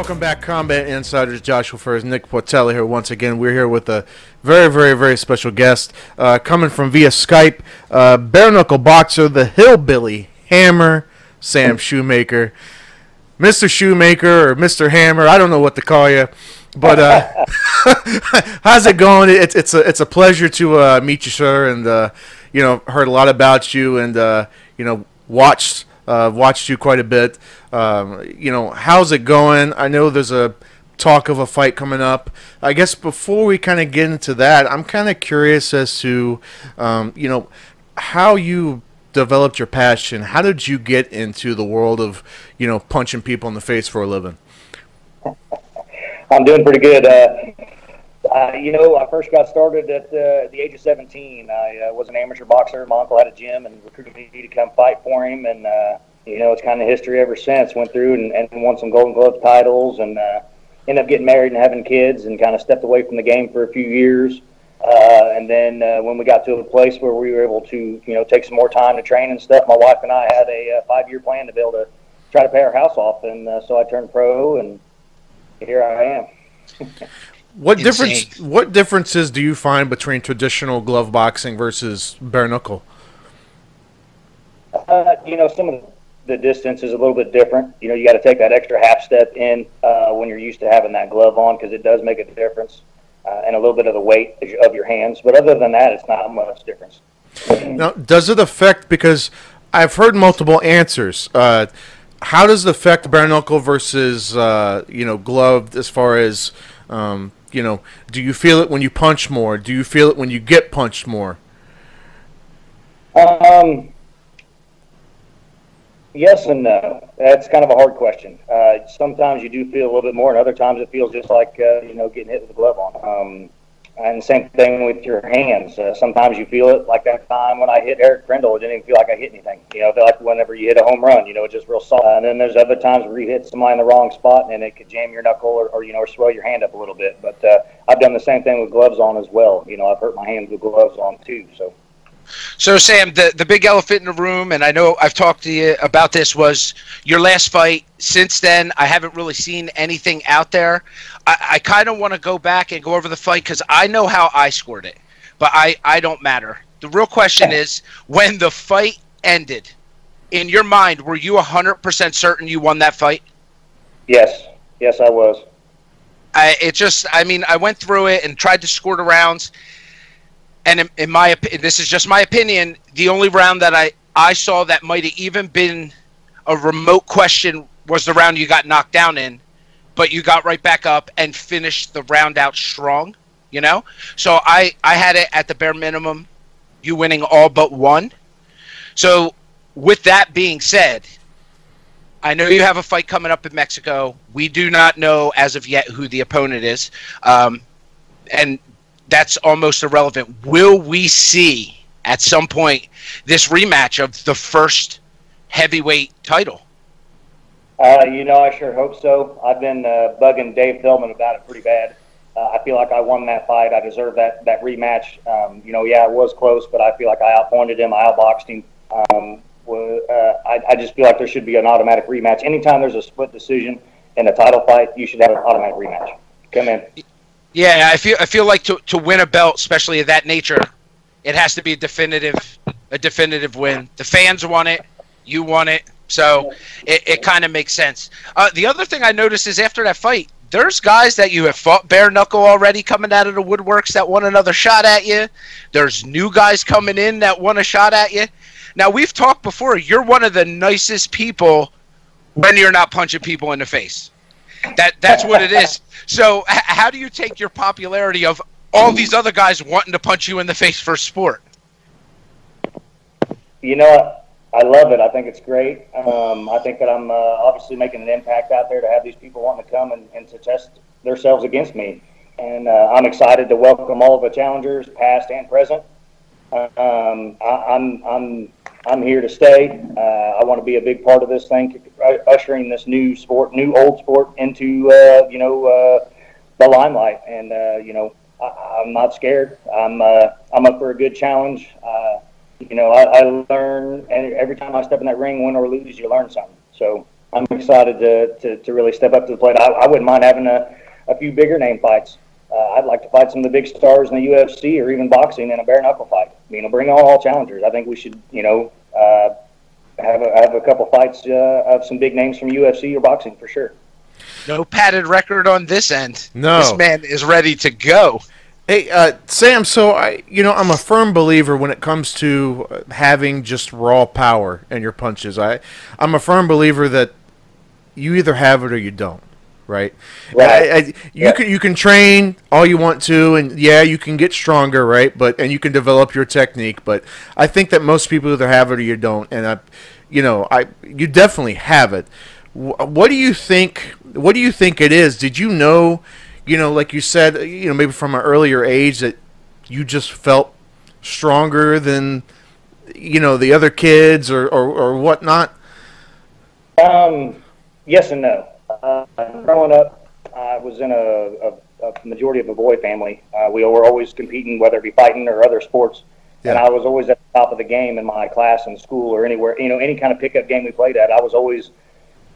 Welcome back, Combat Insiders. Joshua Furs, Nick Portella here once again. We're here with a very, very, very special guest coming from via Skype, bare knuckle boxer, the Hillbilly Hammer, Sam Shewmaker. Mr. Shewmaker or Mr. Hammer, I don't know what to call you, but how's it going? It's a pleasure to meet you, sir, and heard a lot about you, and watched you quite a bit. How's it going? I know there's a talk of a fight coming up. I guess before we kind of get into that, I'm kind of curious as to how you developed your passion. How did you get into the world of punching people in the face for a living? I'm doing pretty good. I first got started at the age of 17. I was an amateur boxer. My uncle had a gym and recruited me to come fight for him. And, it's kind of history ever since. Went through and won some Golden Glove titles and ended up getting married and having kids and kind of stepped away from the game for a few years. And then when we got to a place where we were able to, take some more time to train and stuff, my wife and I had a 5-year plan to be able to try to pay our house off. And so I turned pro, and here I am. What differences do you find between traditional glove boxing versus bare knuckle? Some of the distance is a little bit different. You got to take that extra half step in when you're used to having that glove on, because it does make a difference, and a little bit of the weight of your hands. But other than that, it's not much difference. Now, does it affect, because I've heard multiple answers, how does it affect bare knuckle versus, gloved, as far as, do you feel it when you punch more? Do you feel it when you get punched more? Yes and no. That's kind of a hard question. Sometimes you do feel a little bit more, and other times it feels just like, getting hit with a glove on. And same thing with your hands. Sometimes you feel it, like that time when I hit Eric Grindle, it didn't even feel like I hit anything. I feel like whenever you hit a home run, it's just real soft. And then there's other times where you hit somebody in the wrong spot and it could jam your knuckle or swell your hand up a little bit. But I've done the same thing with gloves on as well. I've hurt my hands with gloves on too. So Sam, the big elephant in the room, and I know I've talked to you about this, was your last fight. Since then, I haven't really seen anything out there. I kind of want to go back and go over the fight because I know how I scored it, but I don't matter. The real question is, when the fight ended, in your mind, were you 100% certain you won that fight? Yes, I was. I went through it and tried to score the rounds. And in my opinion, this is just my opinion, the only round that I saw that might have even been a remote question was the round you got knocked down in, but you got right back up and finished the round out strong, So I had it at the bare minimum, you winning all but one. So with that being said, I know you have a fight coming up in Mexico. We do not know as of yet who the opponent is. And that's almost irrelevant. Will we see at some point this rematch of the first heavyweight title? I sure hope so. I've been bugging Dave Feldman about it pretty bad. I feel like I won that fight. I deserve that rematch. It was close, but I feel like I outpointed him. I outboxed him. I just feel like there should be an automatic rematch. Anytime there's a split decision in a title fight, you should have an automatic rematch. Come in. Yeah, I feel like to win a belt, especially of that nature, it has to be a definitive win. The fans want it, you want it, so it kind of makes sense. The other thing I noticed is after that fight, there's guys that you have fought bare knuckle already coming out of the woodworks that want another shot at you. There's new guys coming in that want a shot at you. Now, we've talked before, you're one of the nicest people when you're not punching people in the face. That's what it is. So how do you take your popularity of all these other guys wanting to punch you in the face for sport? I love it. I think it's great. I think that I'm obviously making an impact out there to have these people wanting to come and to test themselves against me. And I'm excited to welcome all of the challengers, past and present. I'm here to stay. I want to be a big part of this thing, ushering this new old sport into the limelight. And I'm not scared. I'm up for a good challenge. I learn, and every time I step in that ring, win or lose, you learn something. So I'm excited to really step up to the plate. I wouldn't mind having a few bigger name fights. I'd like to fight some of the big stars in the UFC or even boxing in a bare knuckle fight. Bring on all challengers. I think we should, have a couple fights of some big names from UFC or boxing for sure. No padded record on this end. No, this man is ready to go. Hey, Sam. So I'm a firm believer when it comes to having just raw power in your punches. I'm a firm believer that you either have it or you don't. Right. Right. You can train all you want to, and yeah, you can get stronger, right? And you can develop your technique. But I think that most people either have it or you don't, and you definitely have it. What do you think? What do you think it is? Did you know, like you said, maybe from an earlier age that you just felt stronger than, the other kids or whatnot? Yes and no. Growing up, I was in a majority of a boy family. We were always competing, whether it be fighting or other sports. Yeah. And I was always at the top of the game in my class in school or anywhere, any kind of pickup game we played at. I was always,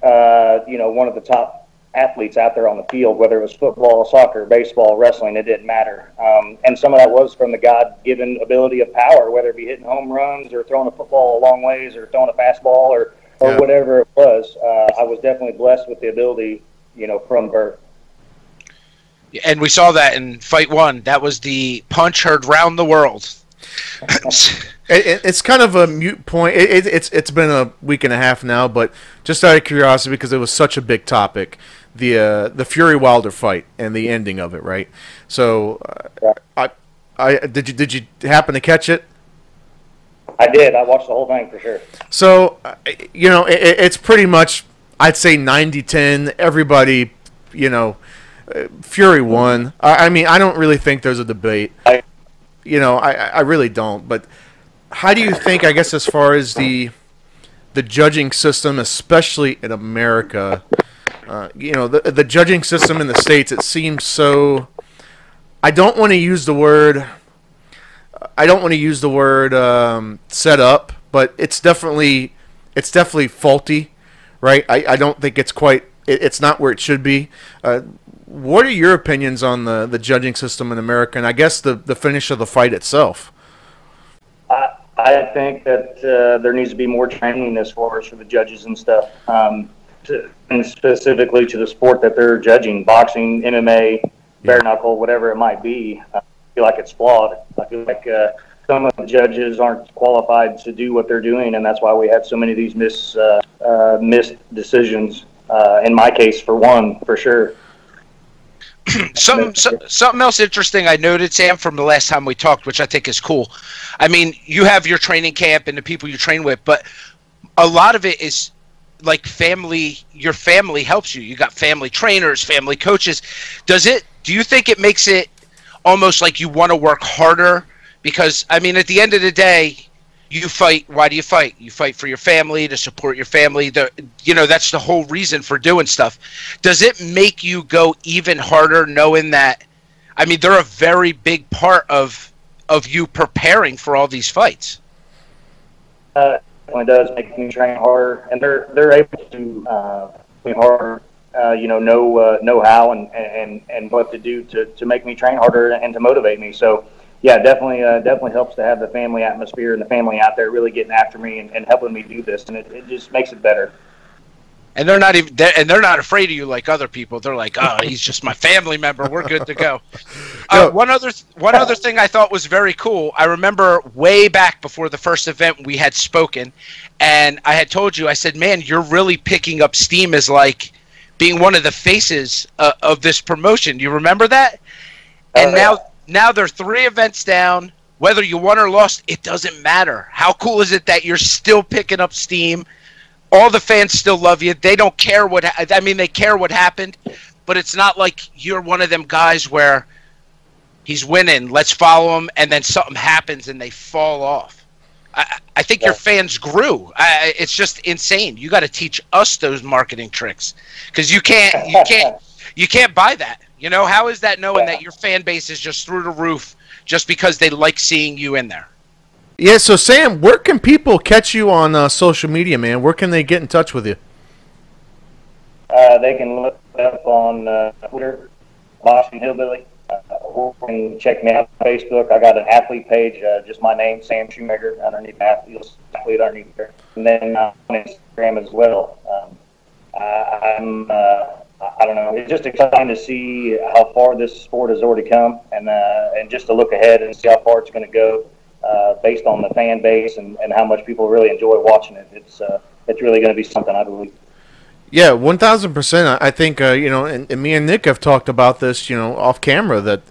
one of the top athletes out there on the field, whether it was football, soccer, baseball, wrestling, it didn't matter. And some of that was from the God-given ability of power, whether it be hitting home runs or throwing a football a long ways or throwing a fastball or whatever it was. I was definitely blessed with the ability, from birth. And we saw that in Fight 1. That was the punch heard round the world. It's kind of a mute point. It's been a week and a half now, but just out of curiosity, because it was such a big topic, the Fury Wilder fight and the ending of it, right? So, did you happen to catch it? I did. I watched the whole thing for sure. So, it's pretty much, I'd say 90-10. Everybody, Fury won. I don't really think there's a debate. I really don't. But how do you think, I guess, as far as the judging system, especially in America, the judging system in the States, it seems so, I don't want to use the word set up, but it's definitely faulty, right? I don't think it's not where it should be. What are your opinions on the judging system in America, and I guess the finish of the fight itself? I think that there needs to be more training as far as for the judges and stuff, and specifically to the sport that they're judging, boxing, MMA, bare knuckle, whatever it might be. I feel like it's flawed. I feel like some of the judges aren't qualified to do what they're doing, and that's why we had so many of these missed decisions. In my case, for sure. Something else interesting I noted, Sam, from the last time we talked, which I think is cool. You have your training camp and the people you train with, but a lot of it is like family. Your family helps you. You got family trainers, family coaches. Do you think it makes it almost like you want to work harder? Because, at the end of the day, you fight. Why do you fight? You fight for your family, to support your family. That's the whole reason for doing stuff. Does it make you go even harder knowing that, they're a very big part of you preparing for all these fights? It does make me train harder, and they're able to train harder, know how and what to do to make me train harder and to motivate me. So, yeah, definitely helps to have the family atmosphere and the family out there really getting after me and helping me do this, and it just makes it better. And they're not afraid of you like other people. They're like, oh, he's just my family member. We're good to go. One other thing I thought was very cool. I remember way back before the first event we had spoken, and I had told you, I said, man, you're really picking up steam as like being one of the faces of this promotion. Do you remember that? And now they're 3 events down. Whether you won or lost, it doesn't matter. How cool is it that you're still picking up steam? All the fans still love you. They don't care they care what happened, but it's not like you're one of them guys where he's winning, let's follow him, and then something happens and they fall off. I think your fans grew. It's just insane. You got to teach us those marketing tricks, because you can't buy that. How is that knowing that your fan base is just through the roof just because they like seeing you in there? Yeah, so Sam, where can people catch you on social media, man? Where can they get in touch with you? they can look up on Twitter, Boxing Hillbilly. Or can check me out on Facebook. I got an athlete page, just my name, Sam Shewmaker, underneath athlete underneath there. And then on Instagram as well. I don't know. It's just exciting to see how far this sport has already come, and just to look ahead and see how far it's going to go, based on the fan base and how much people really enjoy watching it. It's really going to be something, I believe. Yeah, 1,000%. I think and me and Nick have talked about this, off camera, that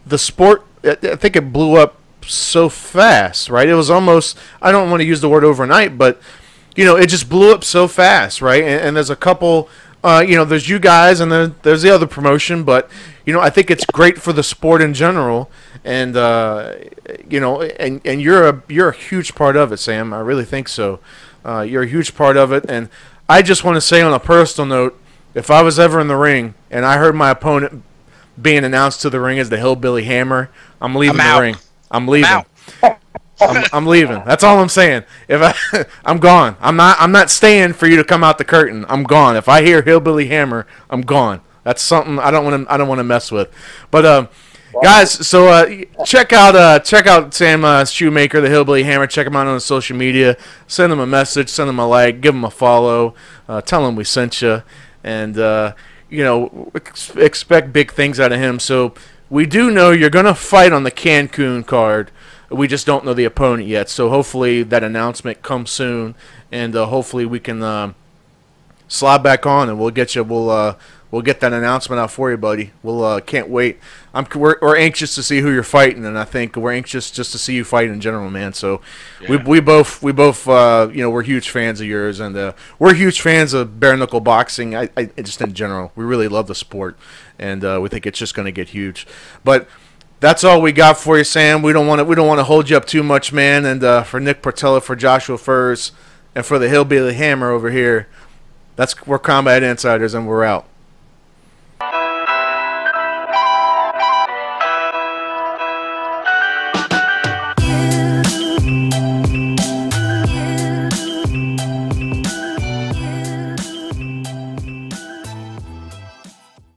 the sport, I think it blew up so fast, right? It was almost, I don't want to use the word overnight, but it just blew up so fast, right? And there's a couple, there's you guys, and then there's the other promotion, but I think it's great for the sport in general, and and you're a huge part of it, Sam. I really think so. You're a huge part of it, and I just want to say on a personal note, if I was ever in the ring and I heard my opponent being announced to the ring as the Hillbilly Hammer, I'm leaving the ring. I'm leaving. I'm leaving. That's all I'm saying. I'm gone. I'm not staying for you to come out the curtain. I'm gone. If I hear Hillbilly Hammer, I'm gone. That's something I don't want to mess with. But guys, so check out Sam Shewmaker, the Hillbilly Hammer. Check him out on social media. Send him a message. Send him a like. Give him a follow. Tell him we sent you. And expect big things out of him. So we do know you're gonna fight on the Cancun card. We just don't know the opponent yet. So hopefully that announcement comes soon, and hopefully we can slide back on, and we'll get you. We'll get that announcement out for you, buddy. We'll can't wait. We're anxious to see who you're fighting, and I think we're anxious just to see you fight in general, man. So yeah. we both we're huge fans of yours, and we're huge fans of bare knuckle boxing. I just in general, we really love the sport, and we think it's just going to get huge. But that's all we got for you, Sam. We don't want to hold you up too much, man. And for Nick Portella, for Joshua Furs, and for the Hillbilly Hammer over here, we're Combat Insiders, and we're out.